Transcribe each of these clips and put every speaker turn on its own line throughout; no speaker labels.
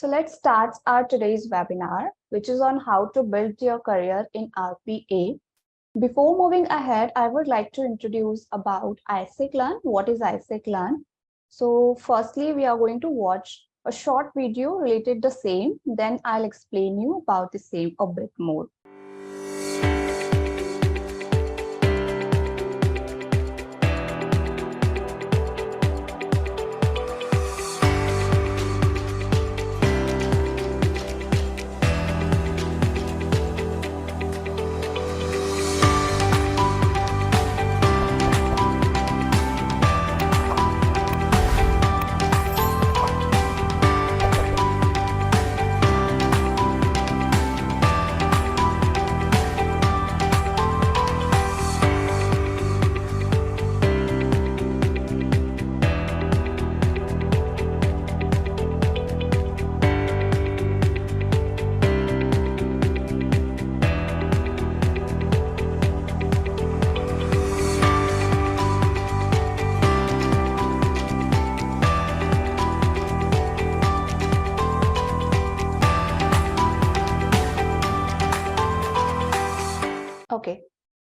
So let's start our today's webinar, which is on how to build your career in RPA. Before moving ahead, I would like to introduce about Aisect Learn. What is Aisect Learn? So firstly, we are going to watch a short video related to the same. Then I'll explain you about the same a bit more. Okay,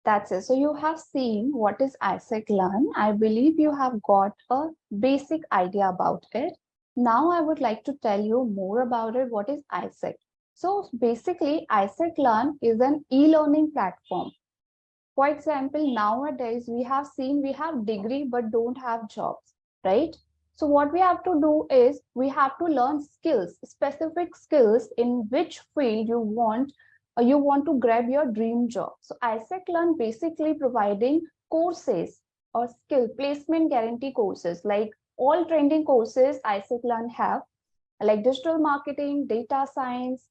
that's it. So you have seen what is Aisect Learn. I believe you have got a basic idea about it. Now I would like to tell you more about it. What is Aisect? So basically, Aisect Learn is an e-learning platform. For example, nowadays we have seen we have degree but don't have jobs, right? So what we have to do is we have to learn skills, specific skills in which field you want to grab your dream job. So Aisect Learn basically providing courses or skill placement guarantee courses, like all trending courses Aisect Learn have, like digital marketing, data science,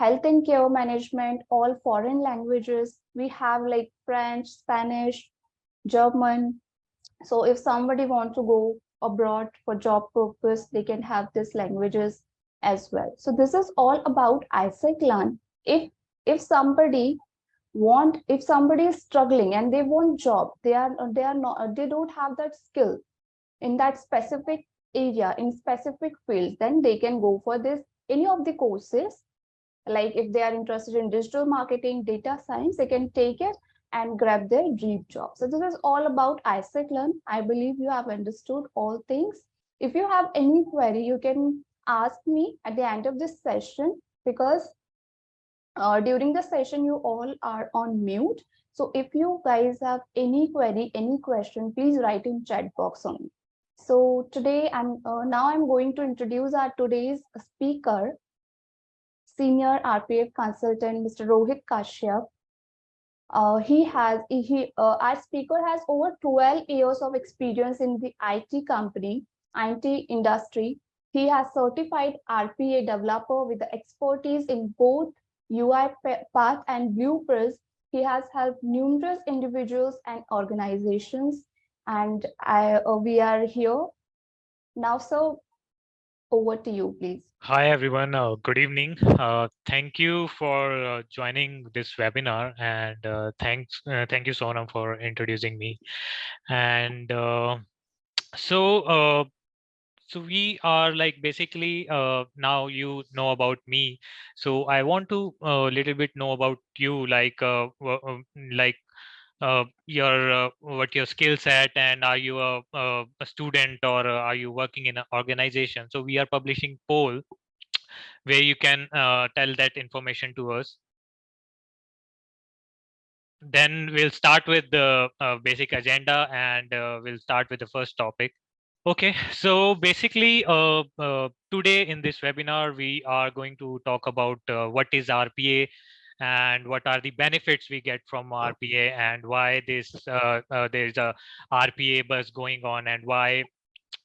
health and care management, all foreign languages. We have like French, Spanish, German. So if somebody wants to go abroad for job purpose, they can have these languages as well. So this is all about Aisect Learn. If somebody if somebody is struggling and they want job, they don't have that skill in that specific area, in specific fields, then they can go for this any of the courses. Like if they are interested in digital marketing, data science, they can take it and grab their dream job. So this is all about Aisect Learn. I believe you have understood all things. If you have any query, you can ask me at the end of this session, because during the session you all are on mute. So if you guys have any query, any question, please write in chat box only. So today I'm going to introduce our today's speaker, Senior RPA consultant, Mr. Rohit Kashyap. Our speaker has over 12 years of experience in the IT company, IT industry. He has certified RPA developer with the expertise in both UiPath and Blueprints. He has helped numerous individuals and organizations, and we are here now. So over to you, please.
Hi, everyone. Good evening. Thank you for joining this webinar, and thank you, Sonam, for introducing me. And so, so we are like basically now you know about me. So I want to little bit know about you, like your what your skill set, and are you a student, or are you working in an organization? So we are publishing poll where you can tell that information to us. Then we'll start with the basic agenda, and we'll start with the first topic. Okay, so basically today in this webinar we are going to talk about what is RPA and what are the benefits we get from RPA, and why there's a RPA buzz going on, and why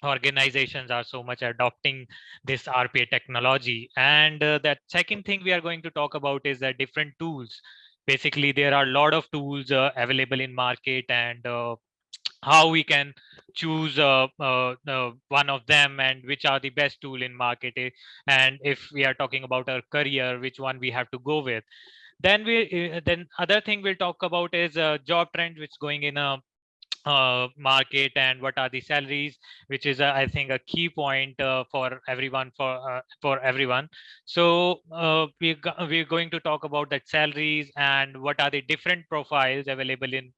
organizations are so much adopting this RPA technology. And that second thing we are going to talk about is the different tools. Basically, there are a lot of tools available in market, and how we can choose one of them, and which are the best tool in market. And if we are talking about our career, which one we have to go with. Then other thing we'll talk about is job trend which going in a market and what are the salaries, which is I think a key point for everyone. So we're going to talk about that salaries and what are the different profiles available in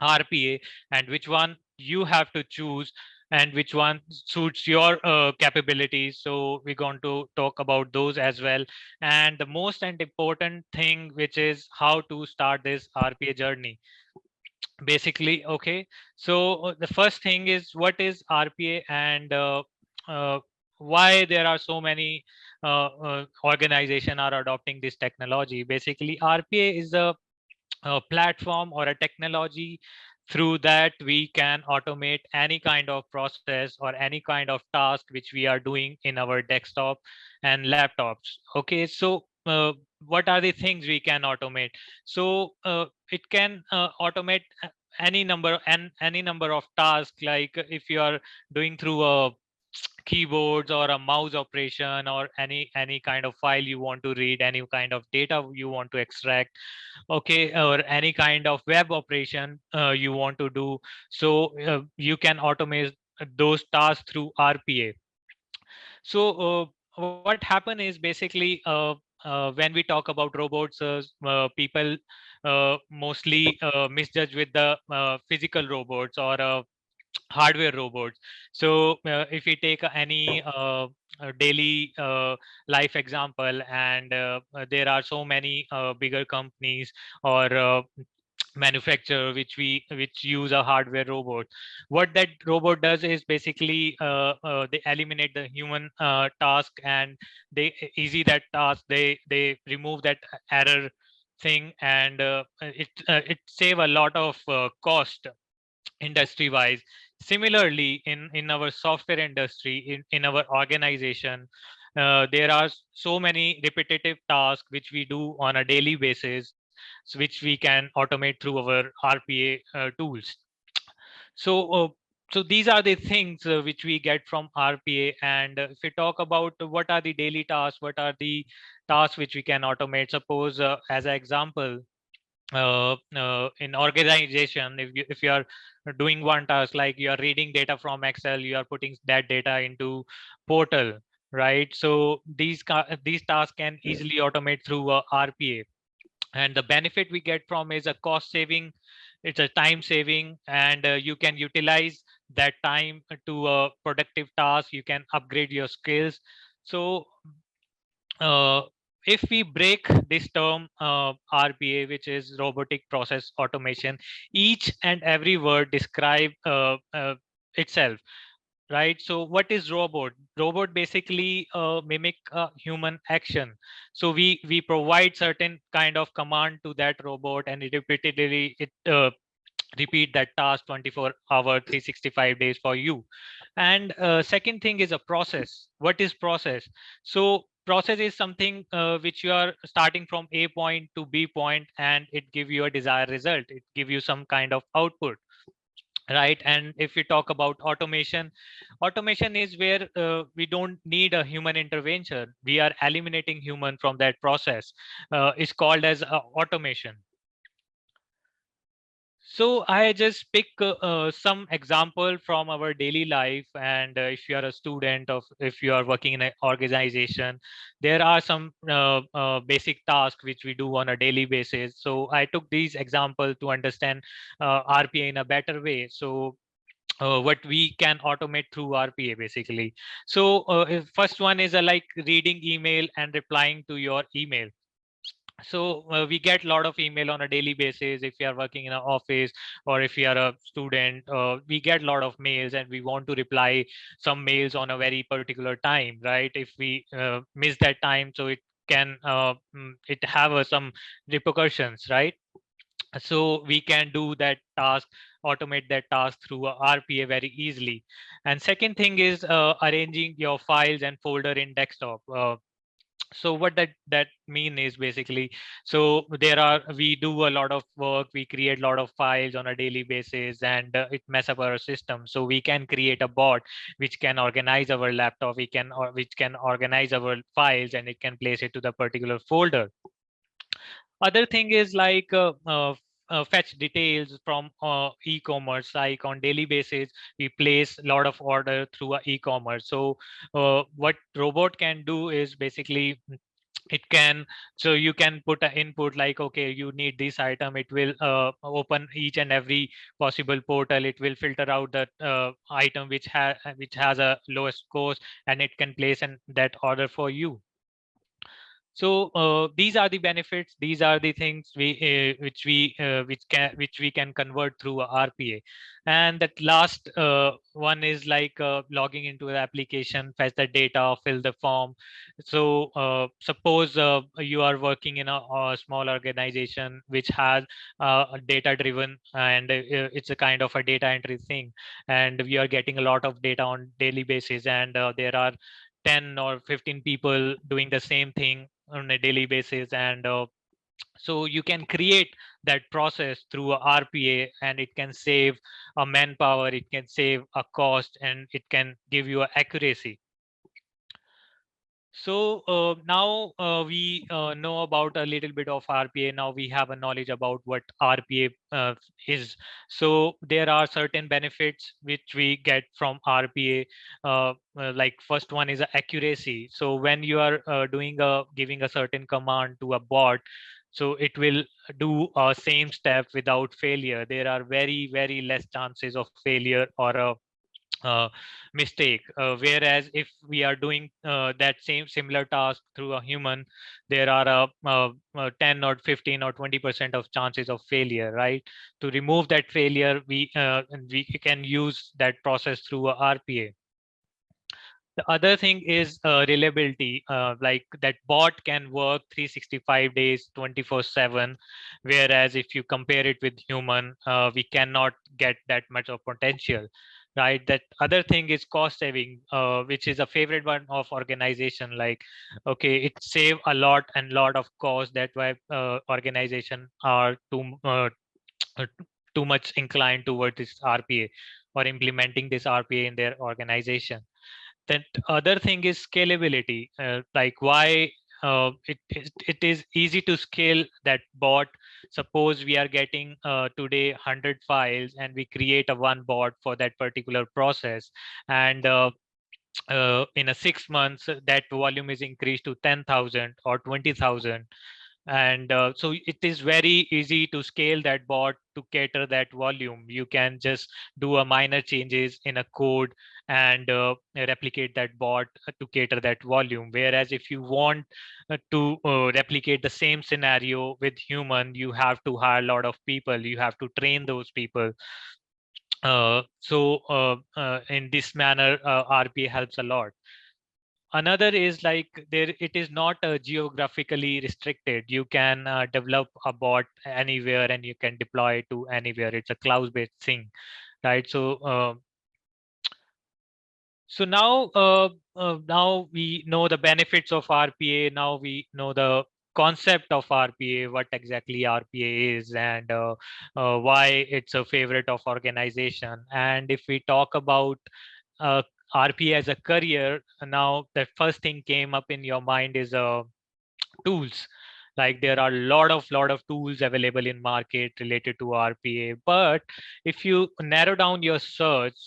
RPA, and which one you have to choose and which one suits your capabilities. So we're going to talk about those as well. And the most and important thing, which is how to start this RPA journey. Basically, okay. So the first thing is, what is RPA, and uh, why there are so many organization are adopting this technology. Basically, RPA is a platform or a technology through that we can automate any kind of process or any kind of task which we are doing in our desktop and laptops. Okay, so what are the things we can automate? So it can automate any number of tasks, like if you are doing through a keyboards or a mouse operation, or any kind of file you want to read, any kind of data you want to extract, okay, or any kind of web operation you want to do. So you can automate those tasks through RPA. So what happened is, basically, when we talk about robots, people mostly misjudge with the physical robots or hardware robots. So if we take any daily life example, and there are so many bigger companies or manufacturer which use a hardware robot. What that robot does is, basically, they eliminate the human task, and they easy that task, they remove that error thing, and it save a lot of cost industry wise. Similarly, in our software industry, in our organization, there are so many repetitive tasks which we do on a daily basis, which we can automate through our RPA tools. So uh, so these are the things which we get from RPA. And if we talk about what are the daily tasks, what are the tasks which we can automate, suppose as an example, in organization, if you are doing one task, like you are reading data from Excel, you are putting that data into portal, right? So these tasks can easily automate through RPA. And the benefit we get from is a cost saving, it's a time saving, and you can utilize that time to a productive task, you can upgrade your skills. So uh, if we break this term, RPA, which is robotic process automation, each and every word describe itself, right? So what is robot? Robot basically mimic human action. So we provide certain kind of command to that robot, and it repeatedly it repeat that task 24 hour 365 days for you. And second thing is a process. What is process? So process is something which you are starting from A point to B point, and it give you a desired result, it give you some kind of output, right? And if we talk about automation, automation is where we don't need a human intervention, we are eliminating human from that process. It's called as automation. So I just pick some example from our daily life, and if you are a student, of if you are working in an organization, there are some basic tasks which we do on a daily basis. So I took these example to understand RPA in a better way. So what we can automate through RPA, basically. So first one is like reading email and replying to your email. So we get a lot of email on a daily basis. If you are working in an office, or if you are a student, we get a lot of mails, and we want to reply some mails on a very particular time, right? If we miss that time, so it can it have some repercussions, right? So we can do that task, automate that task through a RPA very easily. And second thing is arranging your files and folder in desktop. So what that mean is, basically, so there are we do a lot of work, we create a lot of files on a daily basis, and it mess up our system. So we can create a bot which can organize our laptop, we can or which can organize our files, and it can place it to the particular folder. Other thing is like fetch details from e-commerce. Like on daily basis we place a lot of order through e-commerce. So what robot can do is basically it can, so you can put an input like, okay, you need this item, it will open each and every possible portal, it will filter out that item which has a lowest cost, and it can place that order for you. So these are the benefits, these are the things which we can convert through a RPA. And that last one is like logging into the application, fetch the data, fill the form. So suppose you are working in a small organization which has a data driven, and it's a kind of a data entry thing, and we are getting a lot of data on daily basis, and there are 10 or 15 people doing the same thing on a daily basis. And so you can create that process through a RPA, and it can save a manpower, it can save a cost, and it can give you a accuracy. So now we know about a little bit of RPA. Now we have a knowledge about what RPA is. So there are certain benefits which we get from RPA. Like first one is accuracy. So when you are giving a certain command to a bot, so it will do a same step without failure. There are very less chances of failure or a uh, mistake, whereas if we are doing that same similar task through a human, there are 10 or 15 or 20% of chances of failure, right? To remove that failure, we can use that process through a RPA. The other thing is reliability, like that bot can work 365 days, 24/7, whereas if you compare it with human, we cannot get that much of potential, right? That other thing is cost saving, which is a favorite one of organization. Like, okay, it save a lot and lot of cost. That why organization are uh, too much inclined toward this RPA or implementing this RPA in their organization. That other thing is scalability, like why it is easy to scale that bot. Suppose we are getting today 100 files, and we create a one bot for that particular process, and in a 6 months that volume is increased to 10,000 or 20,000. And so it is very easy to scale that bot to cater that volume. You can just do a minor changes in a code and replicate that bot to cater that volume. Whereas if you want to replicate the same scenario with human, you have to hire a lot of people, you have to train those people. In this manner, RPA helps a lot. Another is like there, it is not geographically restricted. You can develop a bot anywhere, and you can deploy it to anywhere. It's a cloud-based thing, right? So now we know the benefits of RPA. Now we know the concept of RPA, what exactly RPA is, and why it's a favorite of organization. And if we talk about uh, RPA as a career, now the first thing came up in your mind is tools. Like there are a lot of tools available in market related to RPA. But if you narrow down your search,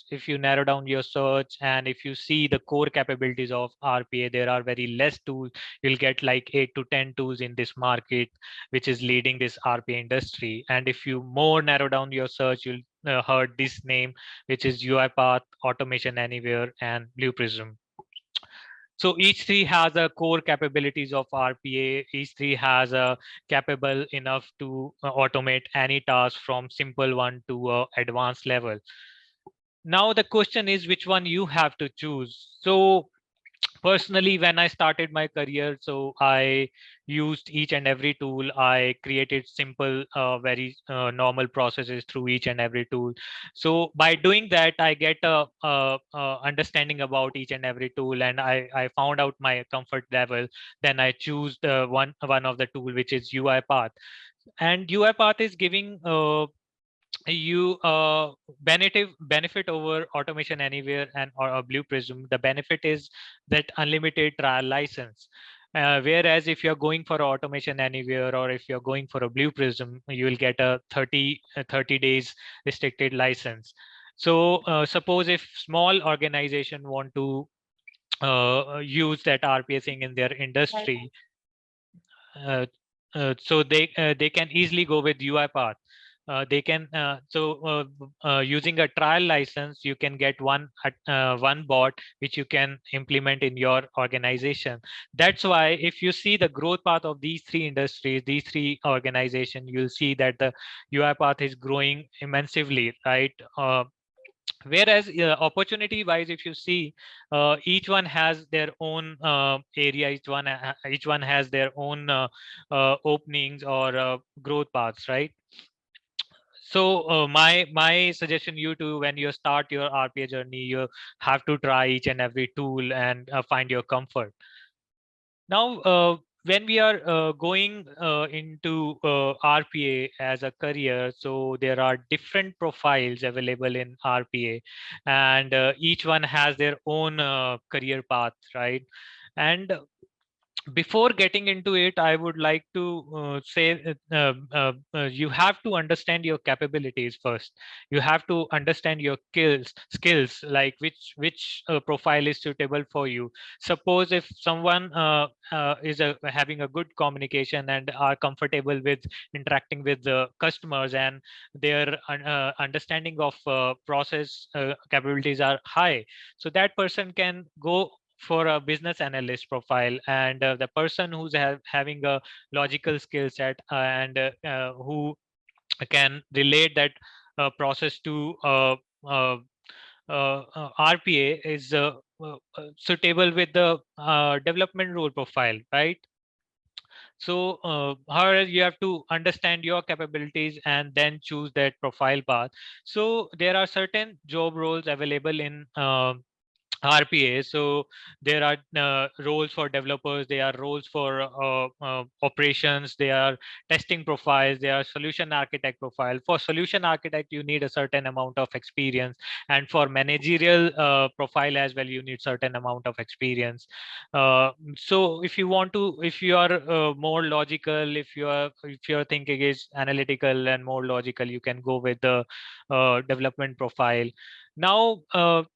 and if you see the core capabilities of RPA, there are very less tools. You'll get like 8 to 10 tools in this market, which is leading this RPA industry. And if you more narrow down your search, you'll heard this name, which is UiPath, Automation Anywhere, and Blue Prism. So each three has a core capabilities of RPA. Each three has a capable enough to automate any task from simple one to advanced level. Now the question is which one you have to choose. So personally, when I started my career, so I used each and every tool. I created simple very normal processes through each and every tool. So by doing that, I get a understanding about each and every tool, and I found out my comfort level. Then I choose the one of the tool, which is UiPath. And UiPath is giving you benefit over Automation Anywhere and or Blue Prism. The benefit is that unlimited trial license. Whereas if you're going for automation anywhere, or if you're going for a blue prism, you will get a 30 days restricted license. So suppose if small organization want to use that RPA thing in their
Right.
industry, uh, so they can easily go with UiPath. They can using a trial license, you can get one bot which you can implement in your organization. That's why if you see the growth path of these three industries, these three organizations, you'll see that the UiPath is growing immensely, right? Whereas opportunity wise, if you see, each one has their own area, each one has their own openings or growth paths, right? So my suggestion you to, when you start your RPA journey, you have to try each and every tool and find your comfort. Now, when we are going into RPA as a career, so there are different profiles available in RPA, and each one has their own career path, right? And before getting into it, I would like to say you have to understand your capabilities first. You have to understand your skills, like which profile is suitable for you. Suppose if someone having a good communication and are comfortable with interacting with the customers, and their understanding of process capabilities are high, so that person can go for a business analyst profile. And the person who's having a logical skill set, and who can relate that process to RPA is suitable with the development role profile, right? So however, you have to understand your capabilities and then choose that profile path. So there are certain job roles available in RPA. So there are roles for developers, there are roles for operations, there are testing profiles, there are solution architect profile. For solution architect, you need a certain amount of experience, and for managerial profile as well, you need certain amount of experience. So if you want to, if you are more logical, if your thinking is analytical and more logical, you can go with the development profile. Now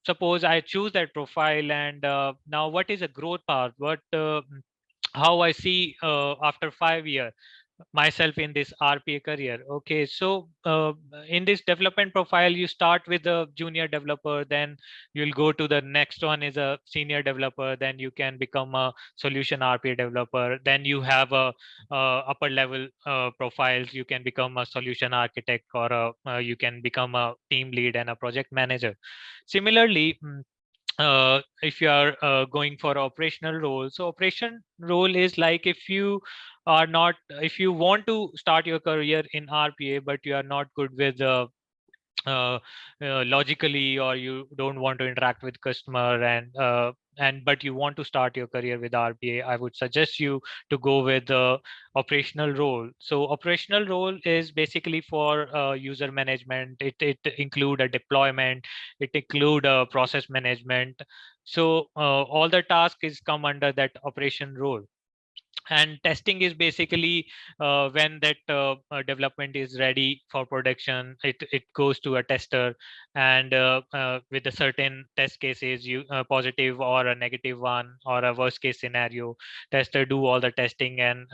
suppose I choose that profile, and now what is a growth path, what how I see after 5 years myself in this RPA career. Okay, so in this development profile, you start with a junior developer, then you'll go to the next one is a senior developer, then you can become a solution RPA developer, then you have a upper level profiles, you can become a solution architect, or you can become a team lead and a project manager. Similarly, if you are going for operational role, so operation role is like, if you are not, if you want to start your career in RPA but you are not good with uh, logically, or you don't want to interact with customer, and but you want to start your career with RPA, I would suggest you to go with the operational role. So operational role is basically for user management. It include a deployment, it include a process management. So all the task is come under that operation role. And testing is basically when that development is ready for production, it goes to a tester, and with a certain test cases, you positive or a negative one or a worst case scenario, tester do all the testing and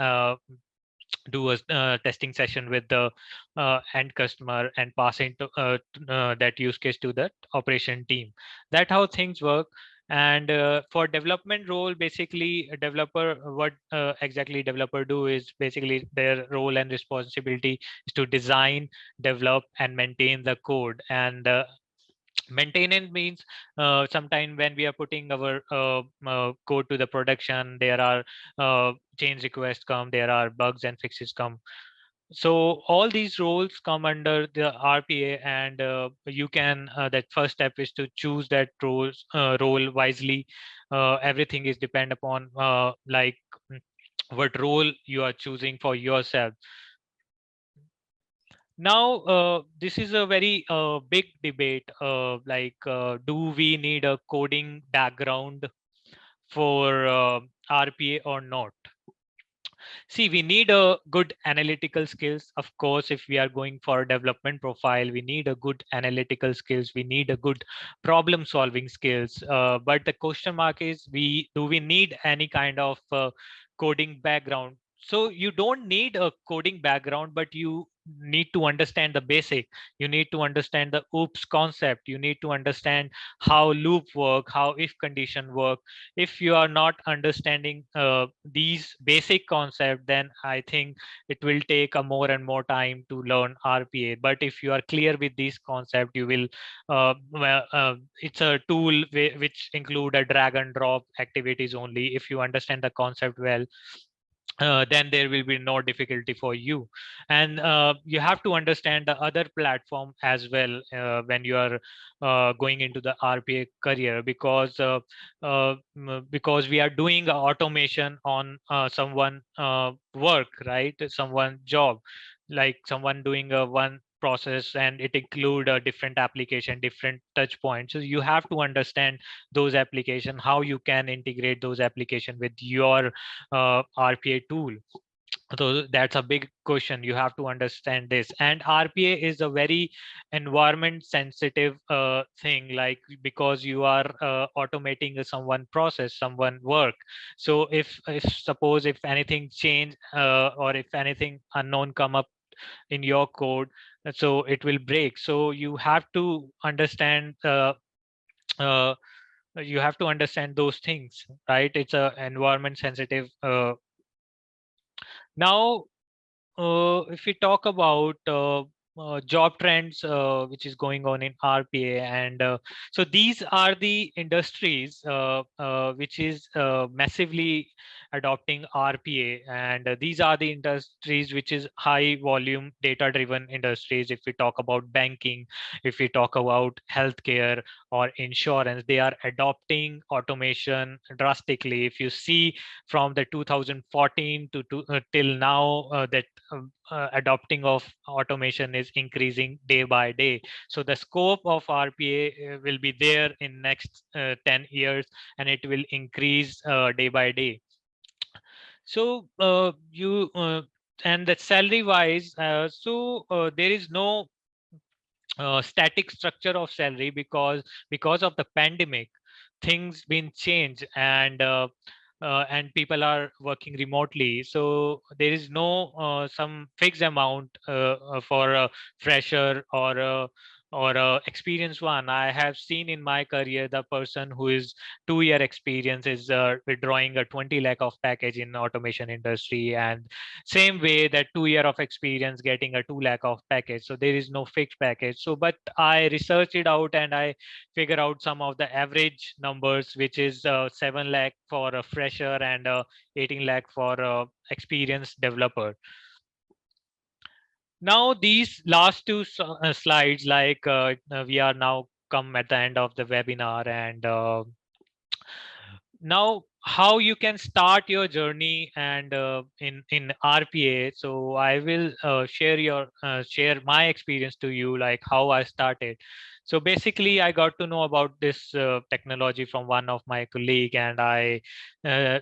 do a testing session with the end customer and pass into that use case to the operation team. That how things work. And for development role, basically a developer, what exactly developer do is basically their role and responsibility is to design, develop and maintain the code. And maintenance means sometime when we are putting our code to the production, there are change requests come, there are bugs and fixes come. So all these roles come under the RPA. And you can that first step is to choose that role wisely. Everything is depend upon like what role you are choosing for yourself. Now this is a very big debate, do we need a coding background for RPA or not? See, we need a good analytical skills. Of course, if we are going for a development profile, we need a good analytical skills. We need a good problem solving skills. But the question mark is, we need any kind of coding background? So you don't need a coding background, but you need to understand the basic. You need to understand the oops concept. You need to understand how loop work, how if condition work. If you are not understanding these basic concepts, then I think it will take a more and more time to learn RPA. But if you are clear with these concepts, you will it's a tool which include a drag and drop activities only. If you understand the concept well, then there will be no difficulty for you. And you have to understand the other platform as well when you are going into the RPA career, because we are doing automation on someone work, right? Someone job, like someone doing a one process, and it include a different application, different touch points. So you have to understand those application, how you can integrate those application with your RPA tool. So that's a big question. You have to understand this. And RPA is a very environment sensitive thing, like because you are automating someone process, someone work. So if suppose if anything change or if anything unknown come up in your code, so it will break. So uh, you have to understand those things, right? It's a environment sensitive. Now if we talk about job trends which is going on in RPA, and so these are the industries which is massively adopting RPA, and these are the industries which is high volume data driven industries. If we talk about banking, if we talk about healthcare or insurance, they are adopting automation drastically. If you see from the 2014 till now, that adopting of automation is increasing day by day. So the scope of RPA will be there in next 10 years, and it will increase day by day. So you and that salary wise, there is no static structure of salary, because of the pandemic, things been changed, and people are working remotely. So there is no some fixed amount for a fresher or a experienced one. I have seen in my career the person who is 2 year experience is withdrawing a 20 lakh of package in automation industry, and same way that 2 year of experience getting a 2 lakh of package. So there is no fixed package. So but I researched it out, and I figure out some of the average numbers, which is 7 lakh for a fresher and 18 lakh for a experienced developer. Now these last two slides, like we are now come at the end of the webinar, and now how you can start your journey and in RPA. So I will share my experience to you, like how I started. So basically I got to know about this technology from one of my colleague, and I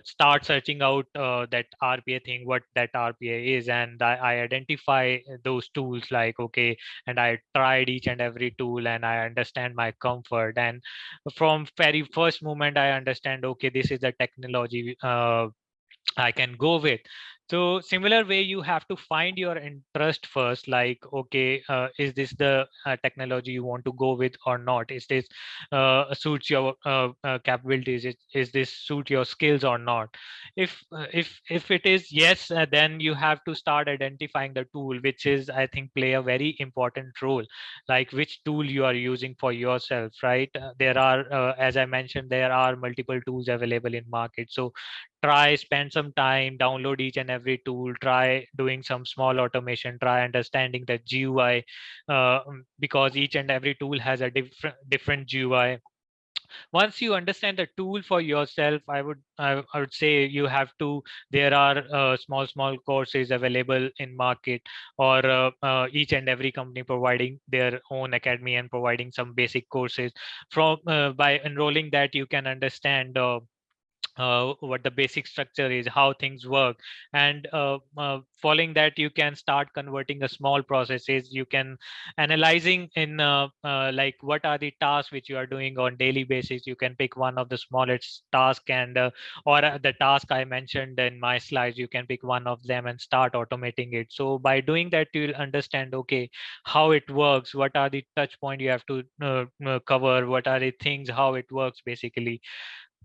start searching out that RPA thing, what that RPA is, and I identify those tools, like okay, and I tried each and every tool, and I understand my comfort. And from very first moment I understand, okay, this is the technology I can go with. So similar way, you have to find your interest first, like okay, is this the technology you want to go with or not? Is this suits your capabilities? Is this suit your skills or not? If it is yes, then you have to start identifying the tool, which is, I think, play a very important role, like which tool you are using for yourself, right? There are as I mentioned, there are multiple tools available in market. So try spend some time, download each and every tool, try doing some small automation, try understanding the GUI, because each and every tool has a different GUI. Once you understand the tool for yourself, I would say you have to, there are small courses available in market, or each and every company providing their own academy and providing some basic courses. From by enrolling that, you can understand what the basic structure is, how things work, and following that you can start converting a small processes. You can analyzing in like what are the tasks which you are doing on daily basis. You can pick one of the smallest task and or the task I mentioned in my slides, you can pick one of them and start automating it. So by doing that you'll understand, okay, how it works, what are the touch point you have to cover, what are the things, how it works basically.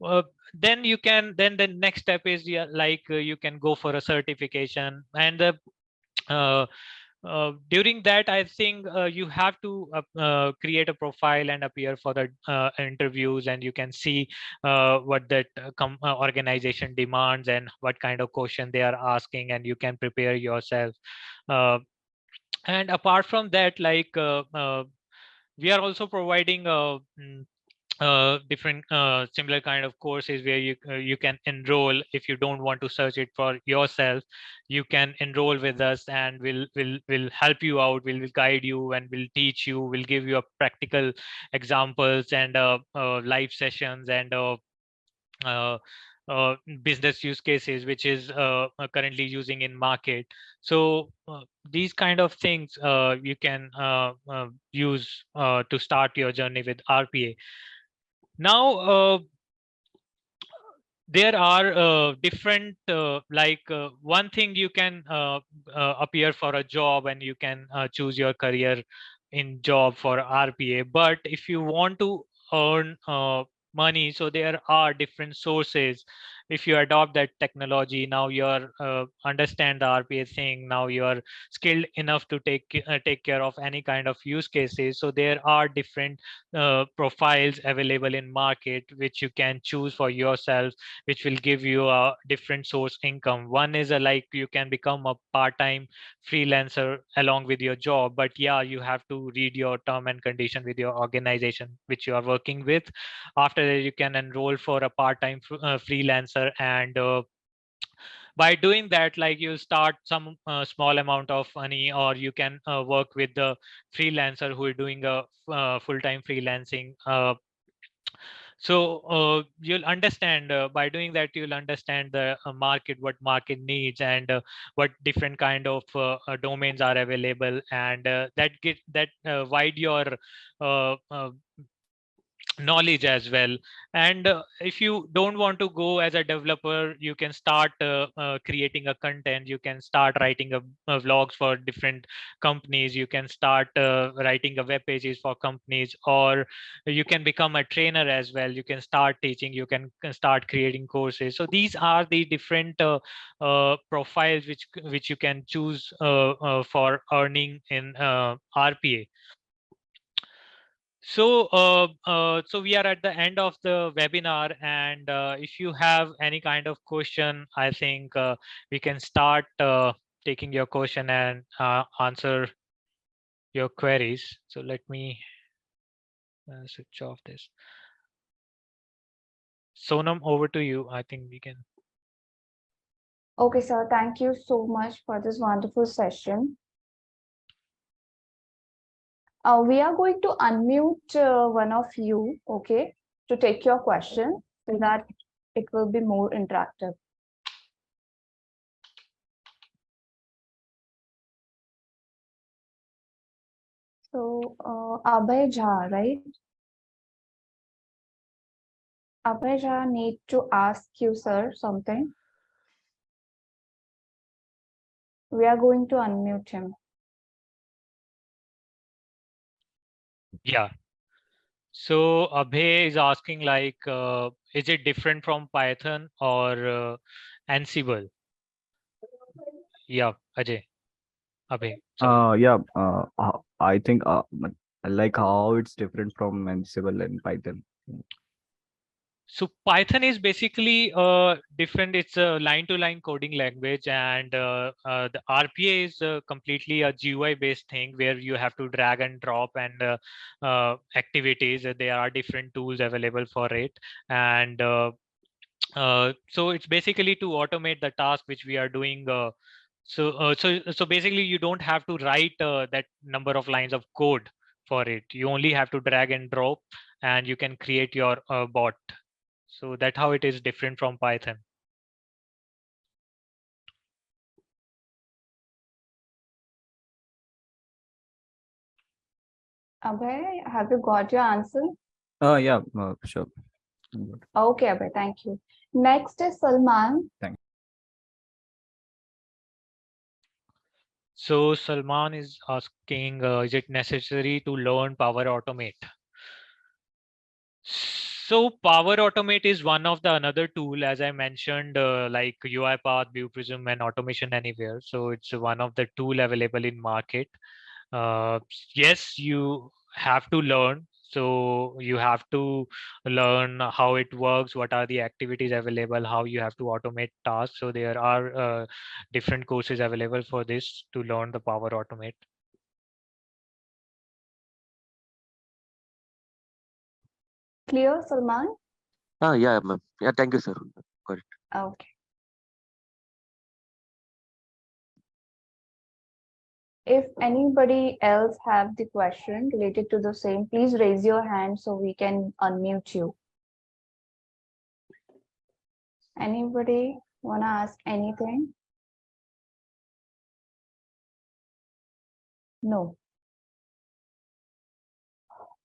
uh, then you can, then the next step is, yeah, like you can go for a certification. And uh, during that I think you have to create a profile and appear for the interviews, and you can see what that organization demands and what kind of question they are asking, and you can prepare yourself. uh, and apart from that, like we are also providing different similar kind of courses where you can enroll. If you don't want to search it for yourself, you can enroll with us, and will help you out, will guide you, and will teach you, will give you a practical examples and live sessions and uh, uh, business use cases which is currently using in market. So these kind of things you can use to start your journey with RPA. Now there are different like one thing, you can appear for a job and you can choose your career in job for RPA. But if you want to earn money, so there are different sources. If you adopt that technology, now you're understand the RPA thing, now you're skilled enough to take care of any kind of use cases. So there are different profiles available in market which you can choose for yourself, which will give you a different source income. One is a, like you can become a part-time freelancer along with your job, but yeah, you have to read your term and condition with your organization which you are working with. After that you can enroll for a part-time freelancer, and by doing that, like you start some small amount of money, or you can work with the freelancer who is doing a full-time freelancing. So you'll understand, by doing that you'll understand the market, what market needs, and what different kind of domains are available, and that get that wide your uh, uh, knowledge as well. And if you don't want to go as a developer, you can start creating a content, you can start writing vlogs for different companies, you can start writing a web pages for companies, or you can become a trainer as well, you can start teaching, you can start creating courses. So these are the different profiles which you can choose for earning in RPA. So, so we are at the end of the webinar, and if you have any kind of question, I think we can start taking your question and answer your queries. So let me switch off this. Sonam, over to you. I think we can.
Okay, sir, thank you so much for this wonderful session. We are going to unmute one of you, okay, to take your question so that it will be more interactive. So, Abhay Jha, right? Abhay Jha need to ask you, sir, something. We are going to unmute him.
Yeah. So Abhay is asking like, is it different from Python or Ansible? Yeah, Ajay, Abhay, sorry.
Yeah, I think like how it's different from Ansible and Python.
So Python is basically different. It's a line-to-line coding language, and the RPA is completely a GUI-based thing where you have to drag and drop and activities. There are different tools available for it, and so it's basically to automate the task which we are doing. So basically, you don't have to write that number of lines of code for it. You only have to drag and drop, and you can create your bot. So that's how it is different from Python.
Abhay, have you got your answer?
Yeah, sure. Good.
Okay, Abhay, thank you. Next is Salman.
Thanks.
So Salman is asking, is it necessary to learn Power Automate? So Power Automate is one of the another tool, as I mentioned, like UiPath, View Prism, and Automation Anywhere. So it's one of the tool available in market. Uh, yes, you have to learn. So you have to learn how it works, what are the activities available, how you have to automate tasks. So there are different courses available for this to learn the Power Automate.
Clear, Salman?
Yeah, ma'am. Yeah, thank you, sir. Got it.
Okay. If anybody else have the question related to the same, please raise your hand so we can unmute you. Anybody want to ask anything? No.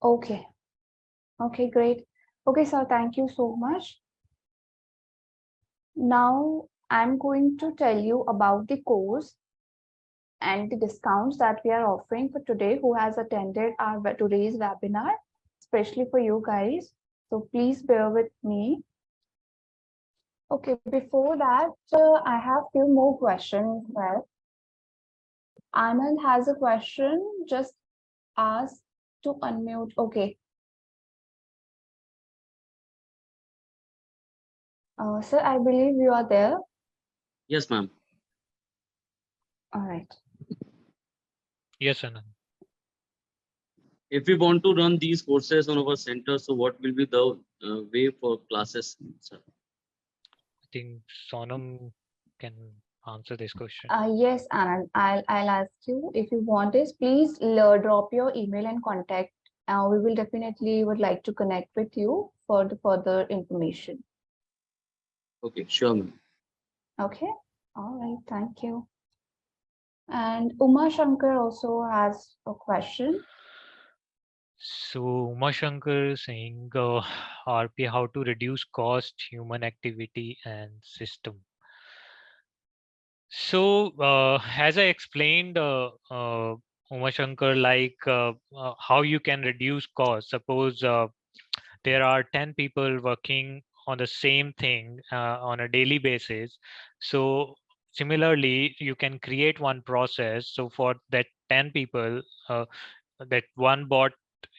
Okay. Okay, great. Okay, sir, thank you so much. Now I'm going to tell you about the course and the discounts that we are offering for today who has attended our today's webinar, especially for you guys. So please bear with me. Okay, before that, I have few more questions. Well, Anand has a question. Just ask to unmute. Okay. Sir, I believe you are there.
Yes, ma'am.
All right.
Yes, Anand.
If we want to run these courses on our center, so what will be the way for classes, sir?
I think Sonam can answer this question.
Yes, Anand, I'll ask you if you want this, please drop your email and contact. We will definitely would like to connect with you for the further information.
Okay, sure, ma'am.
Okay. All right. Thank you. And Uma Shankar also has a question.
So Umashankar saying RPA, how to reduce cost, human activity, and system. So as I explained, Umashankar, like how you can reduce cost. Suppose there are 10 people working on the same thing on a daily basis. So similarly, you can create one process. So for that 10 people, that one bot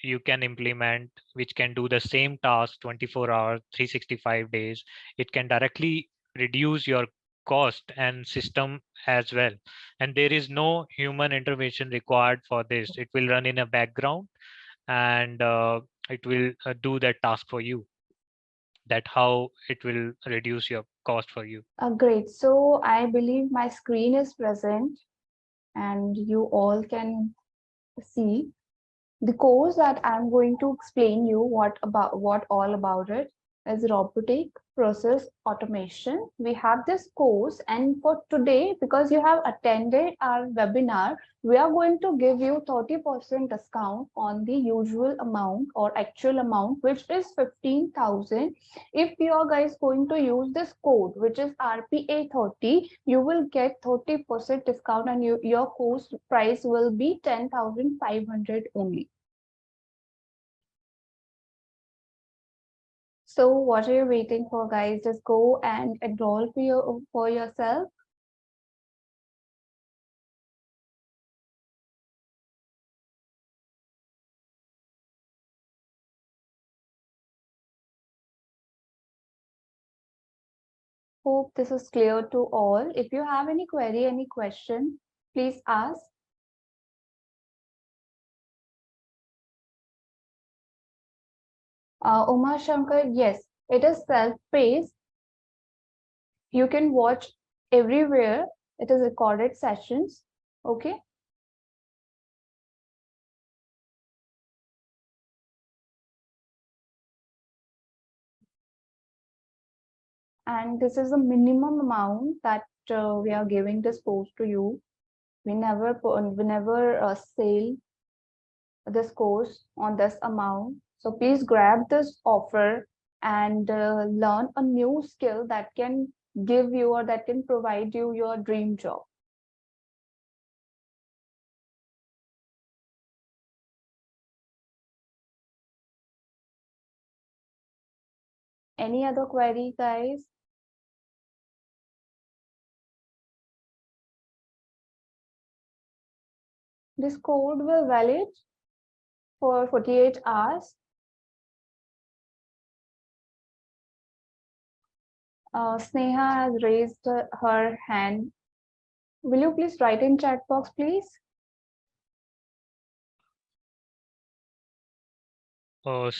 you can implement which can do the same task 24 hours 365 days. It can directly reduce your cost and system as well, and there is no human intervention required for this. It will run in a background, and it will do that task for you. That how it will reduce your cost for you.
Great. So I believe my screen is present and you all can see the course that I'm going to explain you what all about it is robotic process automation. We have this course, and for today, because you have attended our webinar, we are going to give you 30% discount on the usual amount or actual amount, which is 15,000. If you are guys going to use this code, which is RPA 30, you will get 30% discount, and your course price will be 10,500 only. So what are you waiting for, guys? Just go and enroll for yourself. Hope this is clear to all. If you have any query, any question, please ask. Uma Shankar, yes, it is self-paced. You can watch everywhere. It is recorded sessions. Okay. And this is the minimum amount that we are giving this course to you. We never sell this course on this amount. So please grab this offer and learn a new skill that can give you or that can provide you your dream job. Any other query, guys? This code will valid for 48 hours. Sneha has raised her hand. Will you please write in chat box, please?
So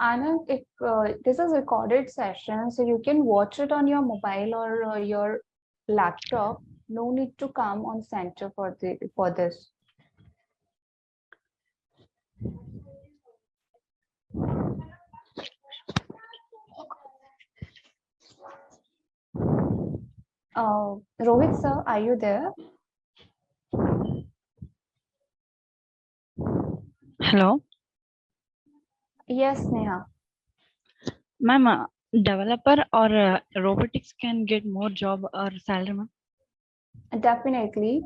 Anand, if this is a recorded session, so you can watch it on your mobile or your laptop. No need to come on center for this. Rohit sir, are you there?
Hello,
Yes, Neha.
ma'am. Developer or robotics can get more job or salary, ma'am.
Definitely.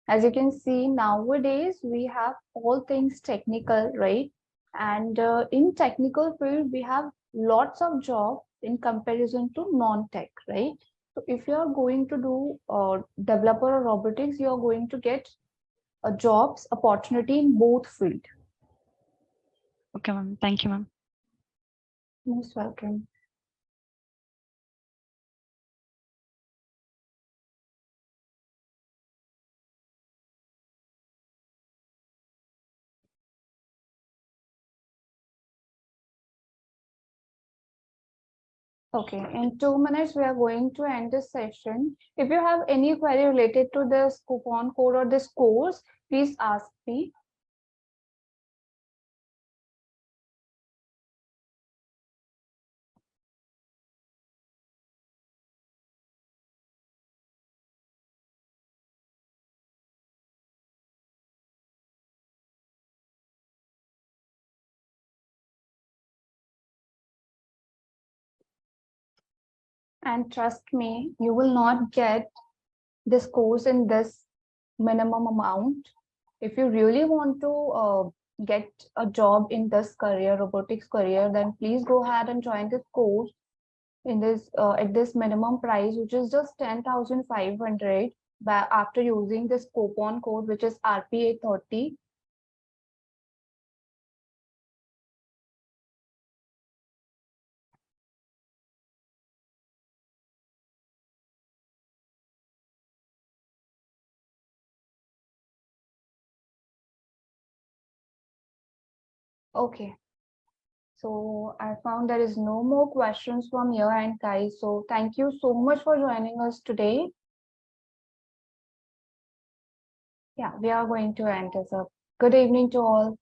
As you can see, nowadays we have all things technical, right? And in technical field, we have lots of job in comparison to non-tech, right? So if you are going to do developer or robotics, you are going to get a jobs opportunity in both field.
Okay, ma'am. Thank you, ma'am.
Most welcome. Okay, in 2 minutes, we are going to end this session. If you have any query related to this coupon code or this course, please ask me. And trust me, you will not get this course in this minimum amount. If you really want to get a job in this career, robotics career, then please go ahead and join this course in this at this minimum price, which is just 10,500 after using this coupon code, which is RPA 30. Okay. So I found there is no more questions from your end, guys. So thank you so much for joining us today. Yeah, we are going to end this up. Good evening to all.